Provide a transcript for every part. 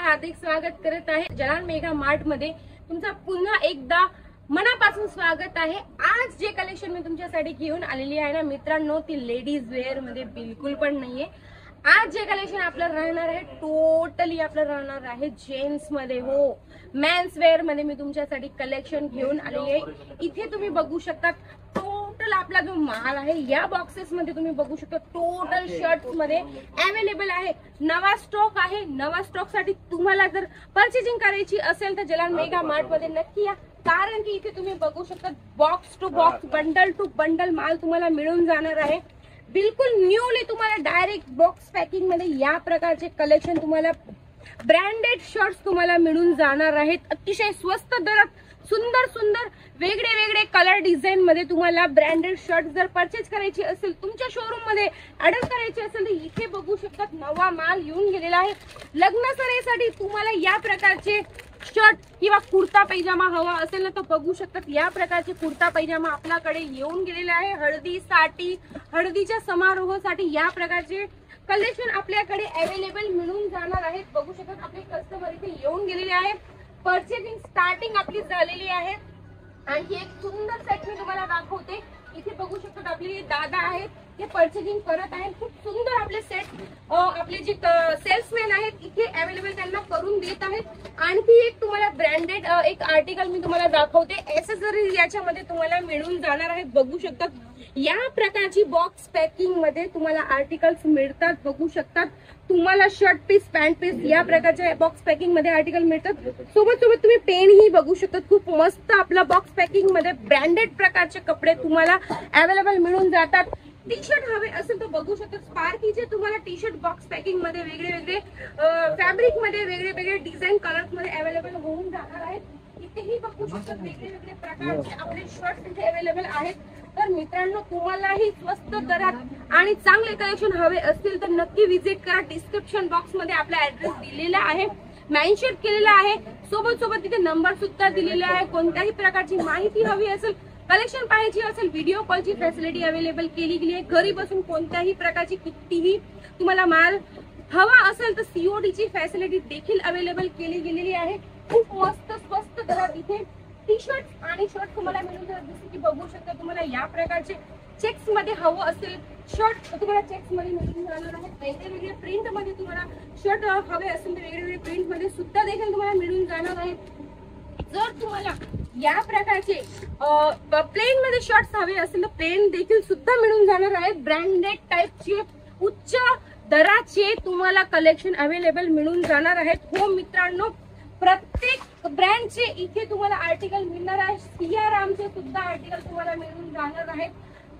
हार्दिक स्वागत करत आहे जलाल मेगा मार्ट मध्ये। तुमचा पुन्हा एकदा मनापासून स्वागत आहे। आज जे कलेक्शन मी तुमच्यासाठी घेऊन आलेली आहे ना मित्रांनो, ती लेडीज वेअर मध्ये बिलकुल पण नाहीये। आज जे कलेक्शन आपलं राहणार आहे टोटली आपलं राहणार आहे जेंट्स मध्ये, हो मेन्स वेअर मध्ये मी तुमच्यासाठी कलेक्शन घेऊन आलेली आहे। इथे तुम्ही बघू शकता टोटल आपला जो माल आहे या बॉक्सेस मध्ये तुम्ही बघू शकता टोटल शर्ट्स मध्ये अवेलेबल आहे। नवा स्टॉक आहे। नवा स्टॉक साठी तुम्हाला जर परचेजिंग करायची असेल तर जलाल मेगा मार्ट मध्ये नक्की या, कारण की इथे तुम्ही बघू शकता box to box bundle to bundle माल तुम्हाला मिळून जाणार आहे। बिलकुल न्यूली तुम्हाला डायरेक्ट बॉक्स पॅकिंग मध्ये या प्रकारचे कलेक्शन तुम्हाला ब्रँडेड शर्ट्स तुम्हाला मिळून जाणार आहेत। अतिशय स्वस्त दरात सुंदर सुंदर वेगळे वेगळे कलर डिझाइन मध्ये तुम्हाला ब्रँडेड शर्ट जर परचेज करायची असेल, तुमच्या शोरूम मध्ये ऑर्डर करायची असेल तर इथे बघू शकता नवा माल येऊन गेलेला आहे। लग्न सराईसाठी तुम्हाला या प्रकारचे शर्ट किंवा कुर्ता पैजामा हवा असेल ना तर बघू शकतात या प्रकारचे कुर्ता पैजामा आपल्याकडे येऊन गेलेले आहे। हळदीसाठी हळदीच्या समारोहासाठी या प्रकारचे कलेक्शन आपल्याकडे अवेलेबल मिळून जाणार आहेत। बघू शकतात आपले कस्टमर इथे येऊन गेलेले आहे। परचेसिंग स्टार्टिंग आपली झालेली आहे। आणखी एक सुंदर सेट मी तुम्हाला दाखवते। इथे बघू शकतात आपले दादा आहेत ते परचेसिंग करत आहेत। खूप सुंदर आपले सेट आपले जे सेल्समॅन आहेत इथे अवेलेबल त्यांना करून देत आहेत। आणखी एक तुम्हाला ब्रँडेड एक आर्टिकल मी तुम्हाला दाखवते। एक्सेसरीज याच्यामध्ये तुम्हाला मिळून जाणार आहेत। बघू शकतात या प्रकारची बॉक्स पॅकिंग मध्ये तुम्हाला आर्टिकल्स मिळतात। बघू शकतात तुम्हाला शर्ट पीस पॅन्ट पीस या प्रकारच्या बॉक्स पॅकिंग मध्ये आर्टिकल मिळतात। सोबत सोबत तुम्ही पेन ही बघू शकता। खूप मस्त आपला बॉक्स पॅकिंग मध्ये ब्रँडेड प्रकारचे कपडे तुम्हाला अवेलेबल मिळून जातात। टी शर्ट हवे असेल तर बघू शकता स्पार्कीचे तुम्हाला टी शर्ट बॉक्स पॅकिंग मध्ये वेगळे वेगळे फॅब्रिक मध्ये वेगळे वेगळे डिझाईन कलर्स मध्ये अवेलेबल होऊन जाणार आहेत। इथेही बघू शकता वेगळे वेगळे प्रकारचे आपले शर्ट इथे अवेलेबल आहेत। तर मित्रांनो तुम्हालाही स्वस्त दरात आणि चांगले कलेक्शन हवे असतील तर नक्की विजिट करा। डिस्क्रिप्शन बॉक्स मध्ये आपला ऍड्रेस दिलेला आहे, मेन्शन केलेला आहे। सोबत सोबत तिथे नंबर सुद्धा दिलेला आहे। कोणत्याही प्रकारची माहिती हवी असेल, कलेक्शन पाहायची असेल, व्हिडिओ कॉलची फॅसिलिटी अवेलेबल केली गेली आहे। घरी बसून कोणत्याही प्रकारची कितीही तुम्हाला माल हवा असेल तर सीओडी ची फॅसिलिटी देखील अवेलेबल केली गेलेली आहे। खूप मस्त स्वस्त दरात इथे टी शर्ट आणि शर्ट तुम्हाला मिळून जातात। जसे की बघू शकता तुम्हाला या प्रकारचे चेक्स मध्ये हवं असेल शर्ट तुम्हाला चेक्स मध्ये मिळून जाणार आहे। वेगवेगळे प्रिंट मध्ये तुम्हाला शर्ट हवे असेल तर वेगवेगळे प्रिंट मध्ये सुद्धा देखील तुम्हाला मिळून जाणार आहे। जर तुम्हाला या प्रकारचे प्लेन मध्ये शर्ट्स हवे असेल तर प्लेन देखील सुद्धा मिळून जाणार आहेत। ब्रँडेड टाइपचे उच्च दराचे तुम्हाला कलेक्शन अवेलेबल मिळून जाणार आहेत। हो मित्रांनो, प्रत्येक ब्रँडचे इथे तुम्हाला आर्टिकल मिळणार आहे। सियारामचे सुद्धा आर्टिकल तुम्हाला मिळून जाणार आहेत,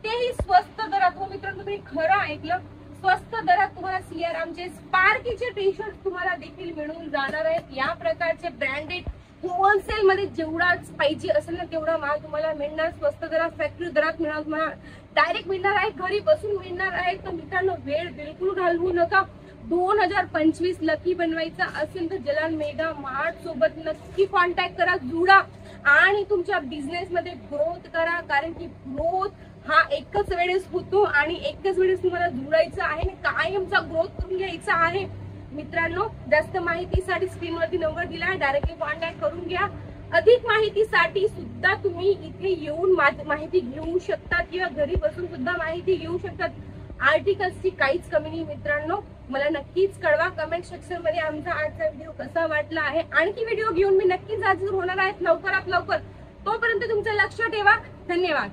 तेही स्वस्त दरात। हो मित्रांनो, तुम्ही खरं ऐकलं, स्वस्त दरात तुम्हाला सियारामचे स्पार्कीचे टी शर्ट तुम्हाला देखील मिळून जाणार आहेत। या प्रकारचे ब्रँडेड होलसेल मध्ये जेवढा पाहिजे असेल ना तेवढा माल तुम्हाला मिळणार स्वस्त दरात, फॅक्टरी दरात मिळणार, तुम्हाला डायरेक्ट मिळणार आहे, घरी बसून मिळणार आहे। तर मित्रांनो वेळ बिलकुल घालवू नका। 2025 लकी बनवायचा असेल तर जलाल मेगा मार्ट सोबत नक्की कॉन्टॅक्ट करा, जुडा आणि तुमच्या बिझनेस मध्ये ग्रोथ करा। कारण की ग्रोथ हा एकच वेळेस होतो आणि एकच वेळेस तुम्हाला जुडायचं आहे आणि कायमचा ग्रोथ करून घ्यायचा आहे। मित्रांनो, जास्त माहितीसाठी स्क्रीनवरती नंबर दिला आहे, डायरेक्टली कॉन्टॅक्ट करून घ्या। अधिक माहितीसाठी सुद्धा तुम्ही इथे येऊन माहिती घेऊ शकता किंवा घरी बसून सुद्धा माहिती घेऊ शकतात। आर्टिकल्सची काहीच कमी नाही मित्रांनो। मला नक्कीच कळवा कमेंट सेक्शन मध्ये आमचा आजचा व्हिडिओ कसा वाटला आहे। आणखी व्हिडिओ घेऊन मी नक्कीच हजर होणार आहे लवकरात लवकर। तोपर्यंत तुमचं लक्ष ठेवा। धन्यवाद।